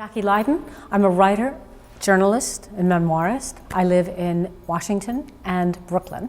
Jacki Lyden. I'm a writer, journalist, and memoirist. I live in Washington and Brooklyn.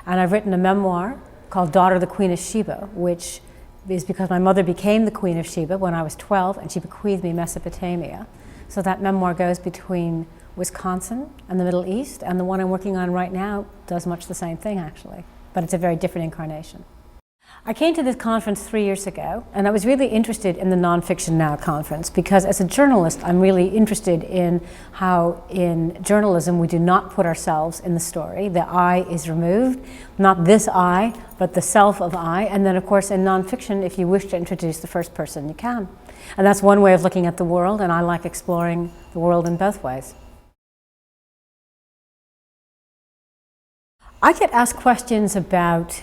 And I've written a memoir called Daughter of the Queen of Sheba, which is because my mother became the Queen of Sheba when I was 12 and she bequeathed me Mesopotamia. So that memoir goes between Wisconsin and the Middle East, and the one I'm working on right now does much the same thing actually, but it's a very different incarnation. I came to this conference 3 years ago, and I was really interested in the Nonfiction Now conference because as a journalist, I'm really interested in how in journalism we do not put ourselves in the story. The I is removed, not this I, but the self of I. And then of course in nonfiction, if you wish to introduce the first person, you can. And that's one way of looking at the world, and I like exploring the world in both ways. I get asked questions about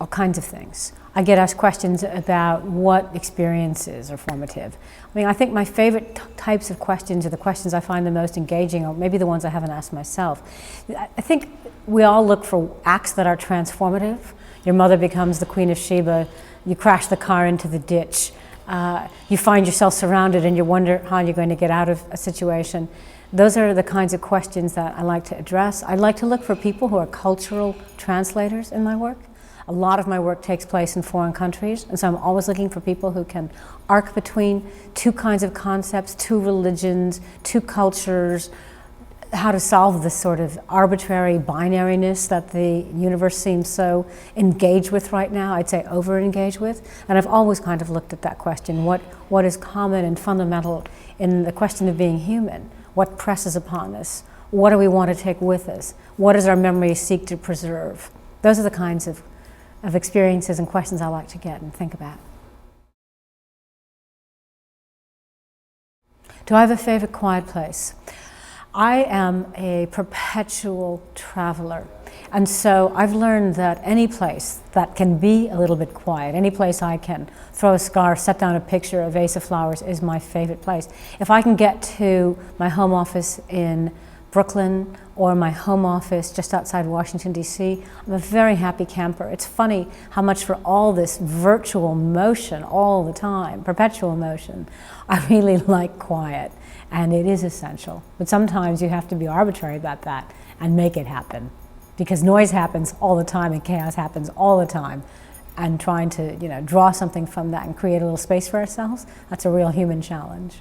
all kinds of things. I get asked questions about what experiences are formative. I mean, I think my favorite types of questions are the questions I find the most engaging, or maybe the ones I haven't asked myself. I think we all look for acts that are transformative. Your mother becomes the Queen of Sheba, you crash the car into the ditch, you find yourself surrounded and you wonder how you're going to get out of a situation. Those are the kinds of questions that I like to address. I like to look for people who are cultural translators in my work. A lot of my work takes place in foreign countries, and so I'm always looking for people who can arc between two kinds of concepts, two religions, two cultures, how to solve this sort of arbitrary binariness that the universe seems so engaged with right now, I'd say over-engaged with. And I've always kind of looked at that question, what is common and fundamental in the question of being human? What presses upon us? What do we want to take with us? What does our memory seek to preserve? Those are the kinds of experiences and questions I like to get and think about. Do I have a favorite quiet place? I am a perpetual traveler. And so I've learned that any place that can be a little bit quiet, any place I can throw a scarf, set down a picture, a vase of flowers is my favorite place. If I can get to my home office in Brooklyn or my home office just outside Washington, D.C., I'm a very happy camper. It's funny how much for all this virtual motion all the time, perpetual motion, I really like quiet, and it is essential. But sometimes you have to be arbitrary about that and make it happen. Because noise happens all the time and chaos happens all the time. And trying to, draw something from that and create a little space for ourselves, that's a real human challenge.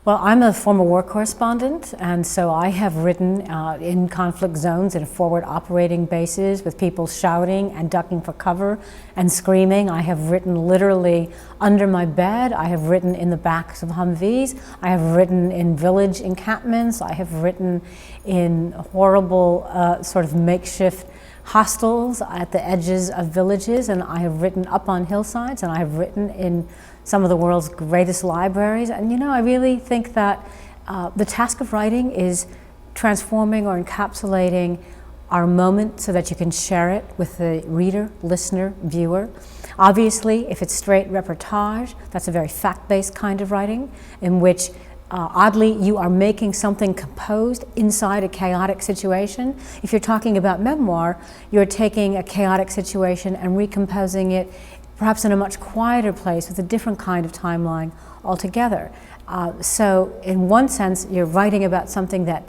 Well, I'm a former war correspondent, and so I have written in conflict zones in forward operating bases with people shouting and ducking for cover and screaming. I have written literally under my bed. I have written in the backs of Humvees. I have written in village encampments. I have written in horrible sort of makeshift hostels at the edges of villages, and I have written up on hillsides, and I have written in some of the world's greatest libraries. And I really think that the task of writing is transforming or encapsulating our moment so that you can share it with the reader, listener, viewer. Obviously, if it's straight reportage, that's a very fact-based kind of writing in which oddly, you are making something composed inside a chaotic situation. If you're talking about memoir, you're taking a chaotic situation and recomposing it perhaps in a much quieter place with a different kind of timeline altogether. So in one sense, you're writing about something that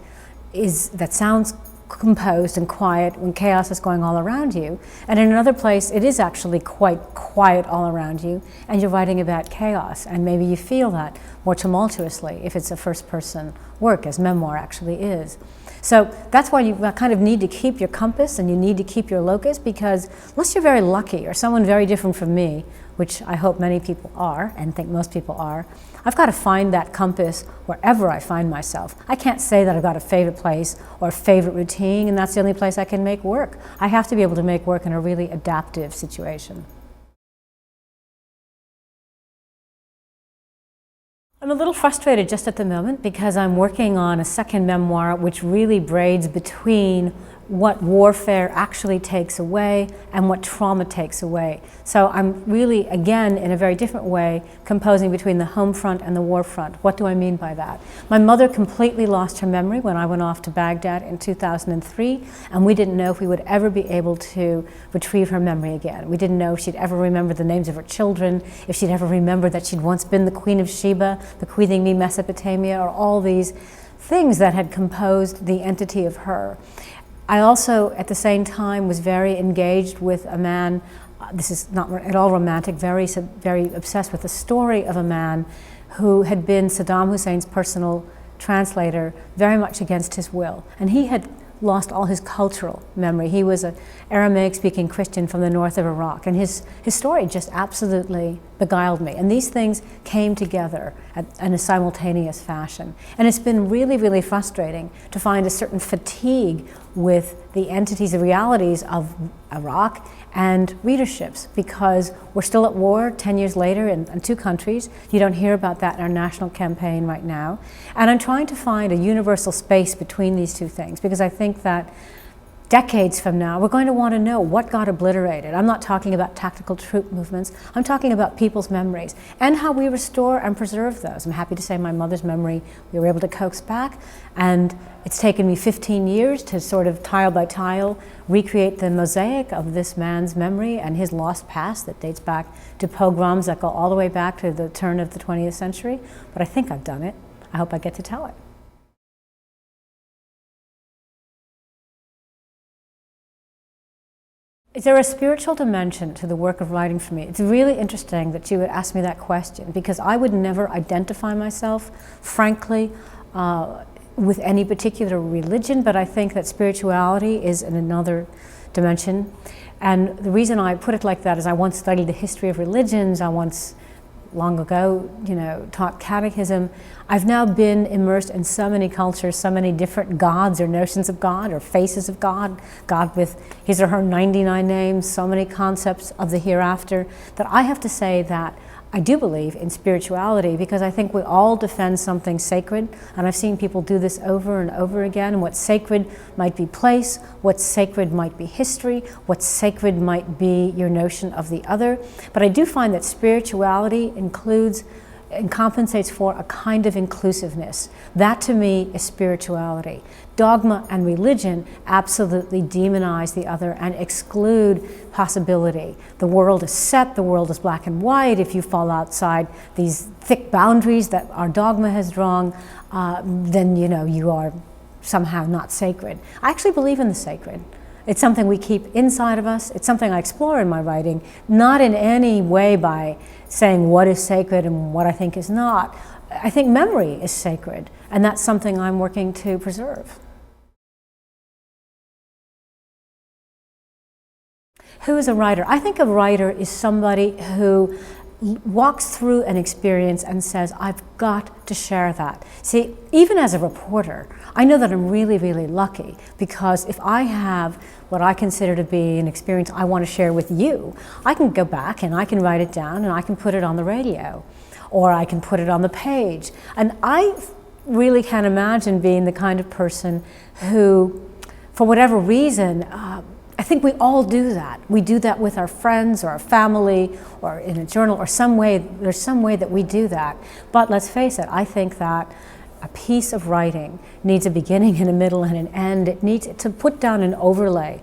sounds composed and quiet when chaos is going all around you. And in another place, it is actually quite quiet all around you, and you're writing about chaos. And maybe you feel that more tumultuously if it's a first-person work, as memoir actually is. So that's why you kind of need to keep your compass and you need to keep your locus, because unless you're very lucky or someone very different from me, which I hope many people are and think most people are, I've got to find that compass wherever I find myself. I can't say that I've got a favorite place or a favorite routine and that's the only place I can make work. I have to be able to make work in a really adaptive situation. I'm a little frustrated just at the moment because I'm working on a second memoir which really braids between what warfare actually takes away and what trauma takes away. So I'm really, again, in a very different way, composing between the home front and the war front. What do I mean by that? My mother completely lost her memory when I went off to Baghdad in 2003, and we didn't know if we would ever be able to retrieve her memory again. We didn't know if she'd ever remember the names of her children, if she'd ever remember that she'd once been the Queen of Sheba, bequeathing me Mesopotamia, or all these things that had composed the entity of her. I also, at the same time, was very engaged with a man, this is not at all romantic, very obsessed with the story of a man who had been Saddam Hussein's personal translator, very much against his will. And he had lost all his cultural memory. He was an Aramaic-speaking Christian from the north of Iraq, and his story just absolutely beguiled me. And these things came together in a simultaneous fashion. And it's been really, really frustrating to find a certain fatigue with the entities, the realities of Iraq and readerships, because we're still at war 10 years later in two countries. You don't hear about that in our national campaign right now. And I'm trying to find a universal space between these two things, because I think that decades from now, we're going to want to know what got obliterated. I'm not talking about tactical troop movements. I'm talking about people's memories and how we restore and preserve those. I'm happy to say my mother's memory we were able to coax back, and it's taken me 15 years to sort of tile by tile recreate the mosaic of this man's memory and his lost past that dates back to pogroms that go all the way back to the turn of the 20th century. But I think I've done it. I hope I get to tell it. Is there a spiritual dimension to the work of writing for me? It's really interesting that you would ask me that question, because I would never identify myself, frankly, with any particular religion, but I think that spirituality is in another dimension. And the reason I put it like that is I once studied the history of religions. I once, long ago, taught catechism. I've now been immersed in so many cultures, so many different gods or notions of God or faces of God, God with his or her 99 names, so many concepts of the hereafter, that I have to say that I do believe in spirituality, because I think we all defend something sacred, and I've seen people do this over and over again. And what's sacred might be place, what's sacred might be history, what's sacred might be your notion of the other. But I do find that spirituality includes and compensates for a kind of inclusiveness. That to me is spirituality. Dogma and religion absolutely demonize the other and exclude possibility. The world is set, the world is black and white. If you fall outside these thick boundaries that our dogma has drawn, then you are somehow not sacred. I actually believe in the sacred. It's something we keep inside of us. It's something I explore in my writing, not in any way by saying what is sacred and what I think is not. I think memory is sacred, and that's something I'm working to preserve. Who is a writer? I think a writer is somebody who walks through an experience and says, I've got to share that. See, even as a reporter, I know that I'm really, really lucky, because if I have what I consider to be an experience I want to share with you, I can go back and I can write it down and I can put it on the radio, or I can put it on the page. And I really can't imagine being the kind of person who, for whatever reason, I think we all do that. We do that with our friends or our family or in a journal or some way. There's some way that we do that. But let's face it, I think that a piece of writing needs a beginning and a middle and an end. It needs to put down an overlay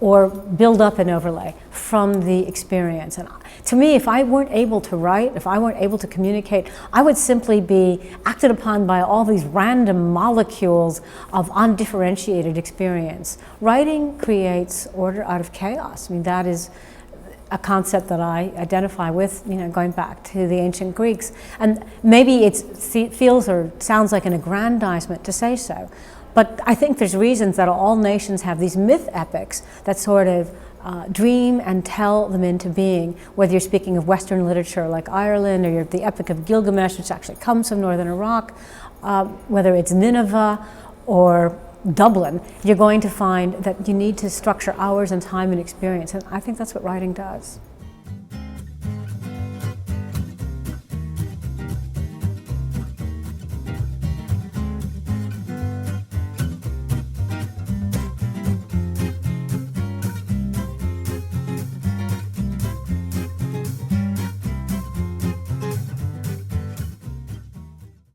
or build up an overlay from the experience. And to me, if I weren't able to write, if I weren't able to communicate, I would simply be acted upon by all these random molecules of undifferentiated experience. Writing creates order out of chaos. I mean, that is a concept that I identify with, going back to the ancient Greeks. And maybe it feels or sounds like an aggrandizement to say so, but I think there's reasons that all nations have these myth epics that sort of dream and tell them into being, whether you're speaking of Western literature like Ireland, or you're the Epic of Gilgamesh, which actually comes from northern Iraq, whether it's Nineveh or Dublin, you're going to find that you need to structure hours and time and experience, and I think that's what writing does.